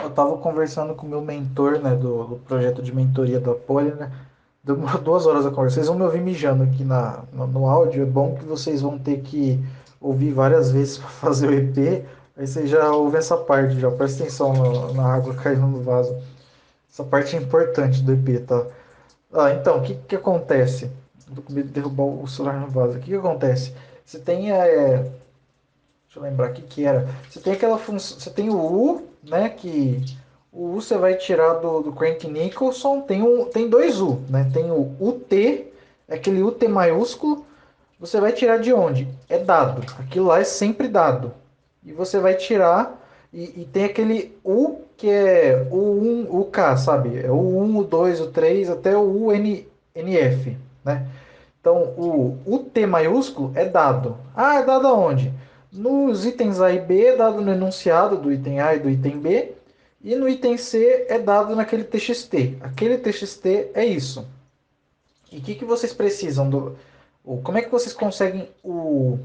Eu estava conversando com o meu mentor, né, do projeto de mentoria da Poli, né? Demorou 2 horas a conversa. Vocês vão me ouvir mijando aqui no áudio. É bom que vocês vão ter que ouvir várias vezes para fazer o EP. Aí vocês já ouvem essa parte, já presta atenção na água caindo no vaso. Essa parte é importante do EP, tá? Então, o que que acontece? Tô com medo de derrubar o celular no vaso. O que que acontece? Você tem, deixa eu lembrar o que que era. Você tem aquela função, você tem o U, né? Que o U você vai tirar do Crank Nicholson. Tem dois U, né? Tem o UT, aquele UT maiúsculo. Você vai tirar de onde? É dado. Aquilo lá é sempre dado. E você vai tirar e tem aquele U que é o 1, o K, sabe? É o 1, o 2, o 3 até o UNF, né? Então, o T maiúsculo é dado. Ah, é dado aonde? Nos itens A e B é dado no enunciado do item A e do item B. E no item C é dado naquele TXT. Aquele TXT é isso. E o que vocês precisam como é que vocês conseguem o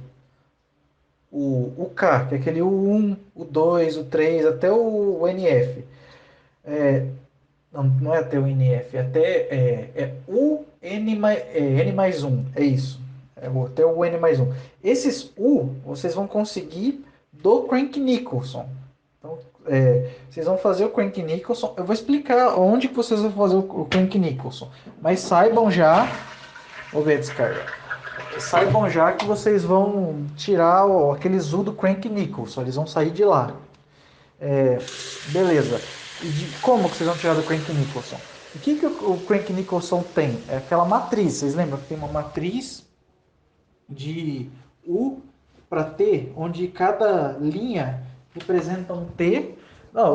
K, que é aquele U1, o 2, o 3, até o NF? Não, não é até o NF, é o N mais 1, é isso. Até o N mais 1. Esses U vocês vão conseguir do Crank Nicholson. Então, vocês vão fazer o Crank Nicholson. Eu vou explicar onde que vocês vão fazer o Crank Nicholson. Mas saibam já. Vou ver a descarga. Saibam já que vocês vão tirar aqueles U do Crank Nicholson. Eles vão sair de lá. É, beleza. Como que vocês vão tirar do Crank Nicholson? O que o Crank Nicholson tem? É aquela matriz. Vocês lembram que tem uma matriz de U para T, onde cada linha representa um T. Não,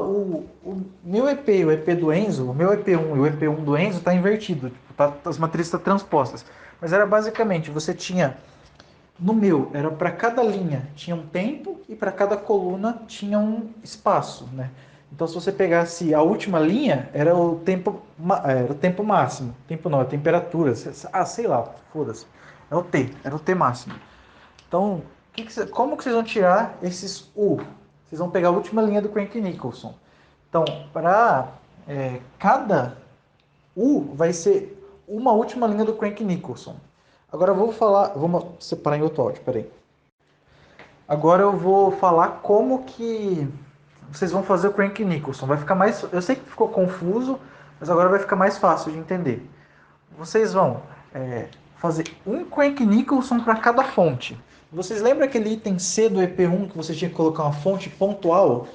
o meu EP, o EP do Enzo, o meu EP1 e o EP1 do Enzo está invertido. Tipo, as matrizes estão transpostas. Mas era basicamente, você tinha no meu, era para cada linha tinha um tempo e para cada coluna tinha um espaço, né? Então, se você pegasse a última linha, era o tempo máximo. Tempo não, é temperatura. Sei lá, foda-se. Era o T máximo. Então, como que vocês vão tirar esses U? Vocês vão pegar a última linha do Crank Nicholson. Então, para cada U vai ser uma última linha do Crank Nicholson. Agora eu vou falar, vamos separar em outro áudio, peraí. Agora eu vou falar como que vocês vão fazer o Crank Nicholson. Vai ficar mais, eu sei que ficou confuso, mas agora vai ficar mais fácil de entender. Vocês vão fazer um Crank Nicholson para cada fonte. Vocês lembram aquele item C do EP1 que você tinha que colocar uma fonte pontual?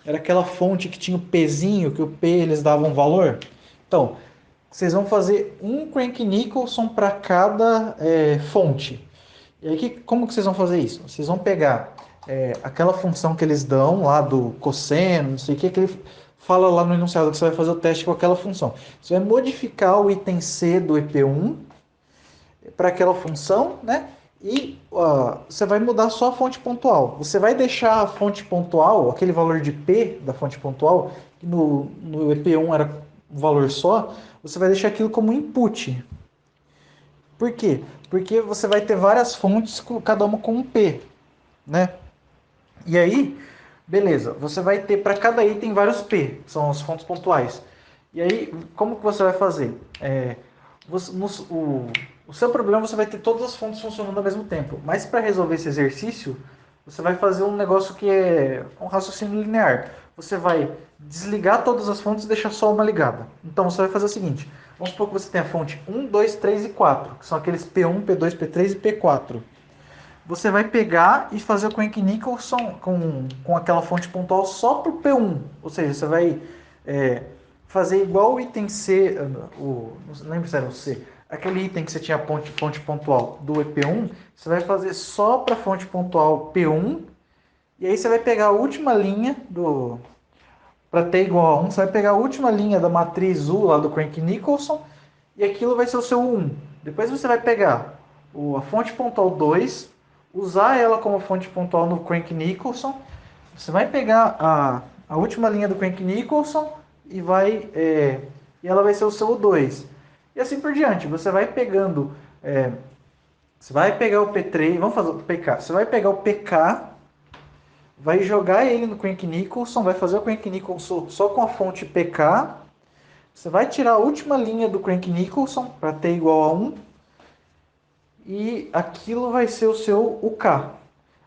Era aquela fonte que tinha o Pzinho, que o P eles davam valor? Então, vocês vão fazer um Crank Nicholson para cada fonte. E aí, como que vocês vão fazer isso? Vocês vão pegar aquela função que eles dão lá do cosseno, não sei o que ele fala lá no enunciado que você vai fazer o teste com aquela função. Você vai modificar o item C do EP1 para aquela função, né? E você vai mudar só a fonte pontual. Você vai deixar a fonte pontual, aquele valor de P da fonte pontual, que no EP1 era um valor só, você vai deixar aquilo como input. Por quê? Porque você vai ter várias fontes, cada uma com um P, né? E aí, beleza, você vai ter para cada item vários P, que são as fontes pontuais. E aí, como que você vai fazer? Você, no, o seu problema você vai ter todas as fontes funcionando ao mesmo tempo. Mas para resolver esse exercício, você vai fazer um negócio que é um raciocínio linear. Você vai desligar todas as fontes e deixar só uma ligada. Então você vai fazer o seguinte: vamos supor que você tem a fonte 1, 2, 3 e 4, que são aqueles P1, P2, P3 e P4. Você vai pegar e fazer o Crank Nicholson com aquela fonte pontual só para o P1. Ou seja, você vai fazer igual o item C, não lembro se era o C, aquele item que você tinha a fonte pontual do EP1, você vai fazer só para a fonte pontual P1, e aí você vai pegar a última linha para t igual a 1, você vai pegar a última linha da matriz U lá do Crank Nicholson, e aquilo vai ser o seu 1. Depois você vai pegar a fonte pontual 2, usar ela como fonte pontual no Crank Nicholson, você vai pegar a última linha do Crank Nicholson e ela vai ser o seu 2. E assim por diante, você vai pegando, você vai pegar o P3, vamos fazer o PK, você vai pegar o PK, vai jogar ele no Crank Nicholson, vai fazer o Crank Nicholson só com a fonte PK. Você vai tirar a última linha do Crank Nicholson para t igual a 1 e aquilo vai ser o seu UK.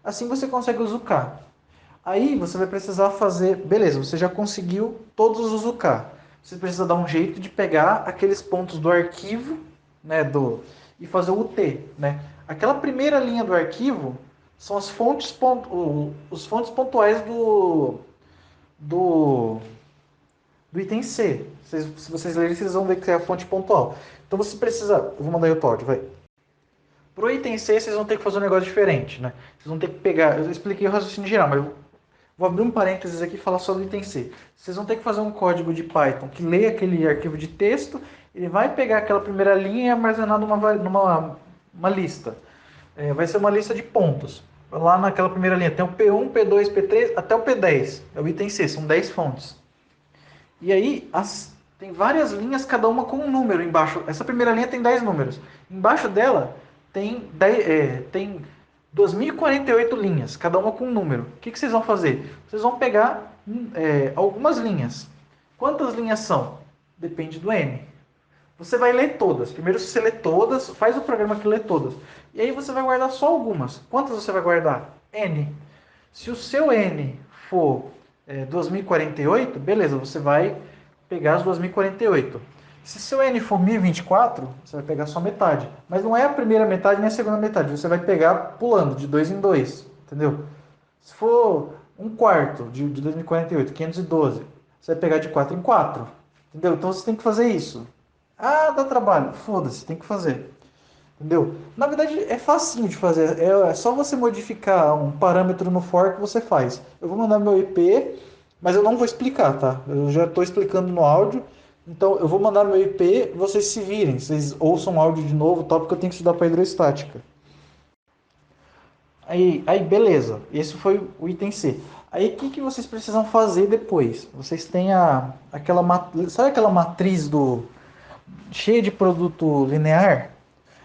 Assim você consegue os UK. Aí você vai precisar fazer, beleza, você já conseguiu todos os UK. Você precisa dar um jeito de pegar aqueles pontos do arquivo, né, e fazer o UT, né? Aquela primeira linha do arquivo são as fontes, os fontes pontuais do, do item C. Se vocês lerem, vocês vão ver que é a fonte pontual. Então você precisa, eu vou mandar aí o Todd, vai. Pro item C, vocês vão ter que fazer um negócio diferente, né? Vocês vão ter que pegar, eu expliquei o raciocínio geral, mas eu vou abrir um parênteses aqui e falar só do item C. Vocês vão ter que fazer um código de Python que lê aquele arquivo de texto, ele vai pegar aquela primeira linha e armazenar numa uma lista. Vai ser uma lista de pontos. Lá naquela primeira linha tem o P1, P2, P3 até o P10. É o item C, são 10 fontes. E aí tem várias linhas, cada uma com um número embaixo. Essa primeira linha tem 10 números. Embaixo dela tem 2048 linhas, cada uma com um número. O que vocês vão fazer? Vocês vão pegar algumas linhas. Quantas linhas são? Depende do N. Você vai ler todas. Primeiro você lê todas, faz o programa que lê todas. E aí você vai guardar só algumas. Quantas você vai guardar? N. Se o seu N for 2048, beleza, você vai pegar as 2048. Se seu N for 1024, você vai pegar só metade. Mas não é a primeira metade nem a segunda metade. Você vai pegar pulando de 2 em 2, entendeu? Se for um quarto de 2048, 512, você vai pegar de 4 em 4, entendeu? Então você tem que fazer isso. Ah, dá trabalho. Foda-se, tem que fazer. Entendeu? Na verdade, é facinho de fazer. É só você modificar um parâmetro no for que você faz. Eu vou mandar meu IP, mas eu não vou explicar, tá? Eu já estou explicando no áudio. Então, eu vou mandar meu IP, vocês se virem. Vocês ouçam o áudio de novo, tal, porque eu tenho que estudar para hidroestática. Aí, beleza. Esse foi o item C. Aí, o que vocês precisam fazer depois? Vocês têm sabe aquela matriz cheia de produto linear?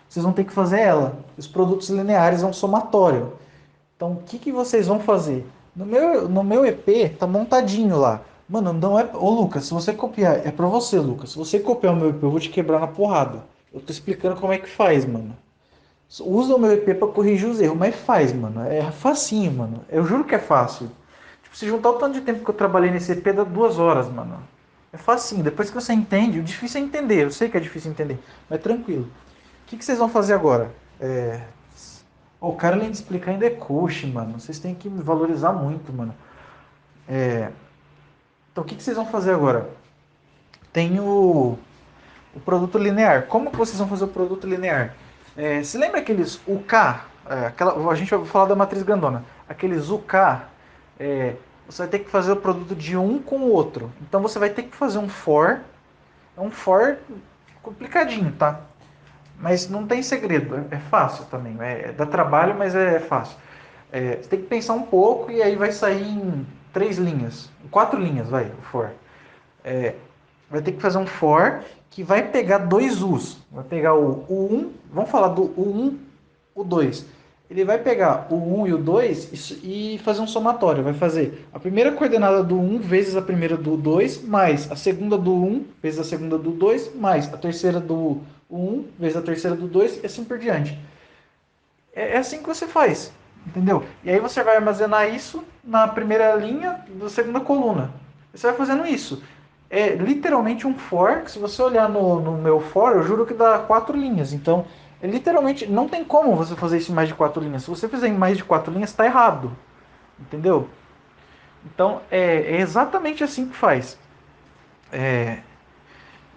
Vocês vão ter que fazer ela. Os produtos lineares é um somatório. Então, o que vocês vão fazer? No meu EP tá montadinho lá. Mano, não é. Ô, Lucas, se você copiar, é pra você, Lucas. Se você copiar o meu EP, eu vou te quebrar na porrada. Eu tô explicando como é que faz, mano. Usa o meu EP pra corrigir os erros, mas faz, mano. É facinho, mano. Eu juro que é fácil. Tipo, se juntar o tanto de tempo que eu trabalhei nesse EP, dá 2 horas, mano. É facinho. Depois que você entende, o difícil é entender. Eu sei que é difícil entender, mas tranquilo. O que vocês vão fazer agora? O cara, além de explicar, ainda é coach, mano. Vocês têm que me valorizar muito, mano. Então, o que vocês vão fazer agora? Tem o produto linear. Como que vocês vão fazer o produto linear? Se lembra aqueles UK? A gente vai falar da matriz grandona. Aqueles UK, você vai ter que fazer o produto de um com o outro. Então, você vai ter que fazer um for. É um for complicadinho, tá? Mas não tem segredo, é fácil também. Dá trabalho, mas é fácil. Você tem que pensar um pouco e aí vai sair em 3 linhas, em 4 linhas, vai, o for. Vai ter que fazer um for que vai pegar dois U's. Vai pegar o U1, vamos falar do U1, o 2. Ele vai pegar o 1 e o 2 e fazer um somatório. Vai fazer a primeira coordenada do 1 vezes a primeira do 2, mais a segunda do 1 vezes a segunda do 2, mais a terceira do 1 vezes a terceira do 2 e assim por diante. É assim que você faz, entendeu? E aí você vai armazenar isso na primeira linha da segunda coluna. Você vai fazendo isso. É literalmente um for, que se você olhar no meu for, eu juro que dá 4 linhas. Então, literalmente, não tem como você fazer isso em mais de 4 linhas. Se você fizer em mais de 4 linhas, está errado. Entendeu? Então, é exatamente assim que faz.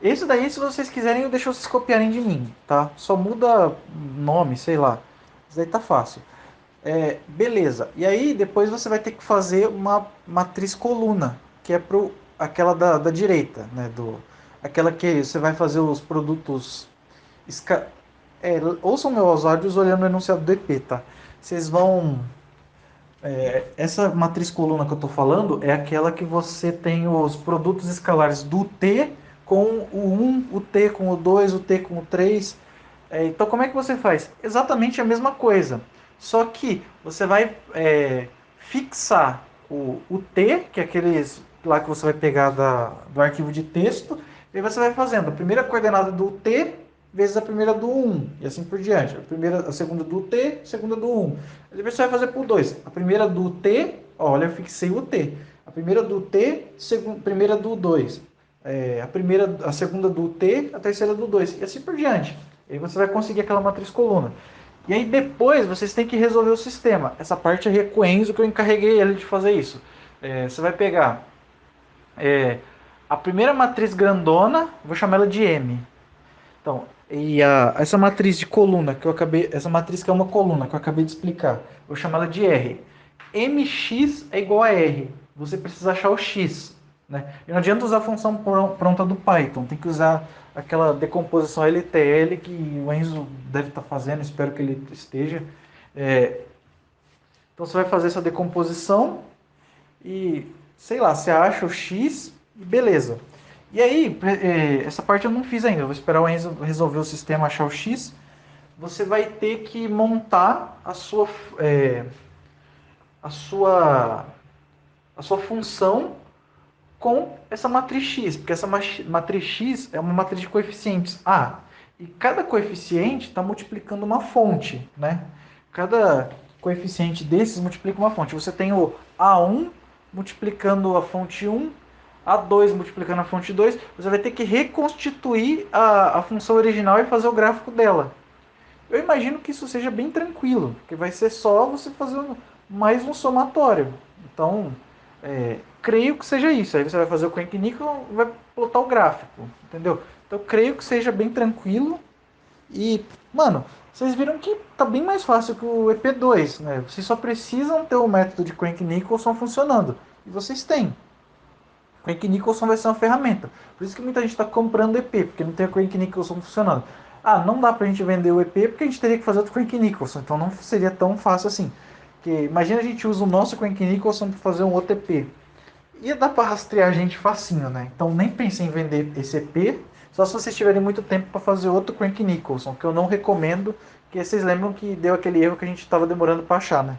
Esse daí, se vocês quiserem, eu deixo vocês copiarem de mim, tá? Só muda nome, sei lá. Isso daí tá fácil. Beleza. E aí depois você vai ter que fazer uma matriz coluna, que é aquela da direita, né? Aquela que você vai fazer os produtos. Ouçam meus áudios olhando o enunciado do EP, tá? Vocês vão. Essa matriz coluna que eu estou falando é aquela que você tem os produtos escalares do T com o 1, o T com o 2, o T com o 3. Então, como é que você faz? Exatamente a mesma coisa. Só que você vai fixar o T, que é aqueles lá que você vai pegar do arquivo de texto, e aí você vai fazendo a primeira coordenada do T vezes a primeira do 1, e assim por diante. A segunda do T, a segunda do 1. Aí depois você vai fazer por 2. A primeira do T, ó, olha, eu fixei o T. A primeira do T, primeira do 2. A segunda do T, a terceira do 2, e assim por diante. E aí você vai conseguir aquela matriz coluna. E aí depois vocês têm que resolver o sistema. Essa parte é com o Enzo que eu encarreguei ele de fazer isso. Você vai pegar a primeira matriz grandona, vou chamar ela de M. Então, essa matriz de coluna que eu acabei, essa matriz que é uma coluna que eu acabei de explicar, vou chamar ela de R. Mx é igual a R. Você precisa achar o x, né? E não adianta usar a função pronta do Python, tem que usar aquela decomposição LTL que o Enzo deve estar fazendo, espero que ele esteja. Então você vai fazer essa decomposição e, sei lá, você acha o x e beleza. E aí, essa parte eu não fiz ainda, eu vou esperar o Enzo resolver o sistema, achar o x. Você vai ter que montar a sua, a sua função com essa matriz x, porque essa matriz x é uma matriz de coeficientes A, e cada coeficiente está multiplicando uma fonte, né? Cada coeficiente desses multiplica uma fonte. Você tem o A1 multiplicando a fonte 1, A2 multiplicando a fonte 2, você vai ter que reconstituir a função original e fazer o gráfico dela. Eu imagino que isso seja bem tranquilo, porque vai ser só você fazer mais um somatório. Então, creio que seja isso. Aí você vai fazer o Crank-Nickle e vai plotar o gráfico, entendeu? Então, creio que seja bem tranquilo. E, mano, vocês viram que tá bem mais fácil que o EP2, né? Vocês só precisam ter o método de Crank-Nicholson funcionando. E vocês têm. Crank-Nicholson vai ser uma ferramenta. Por isso que muita gente está comprando EP, porque não tem o Crank-Nicholson funcionando. Ah, não dá pra gente vender o EP porque a gente teria que fazer outro Crank-Nicholson, então não seria tão fácil assim. Porque imagina a gente usa o nosso Crank-Nicholson para fazer um outro EP. Ia dar para rastrear a gente facinho, né? Então nem pensei em vender esse EP, só se vocês tiverem muito tempo para fazer outro Crank Nicholson, que eu não recomendo, porque vocês lembram que deu aquele erro que a gente estava demorando para achar, né?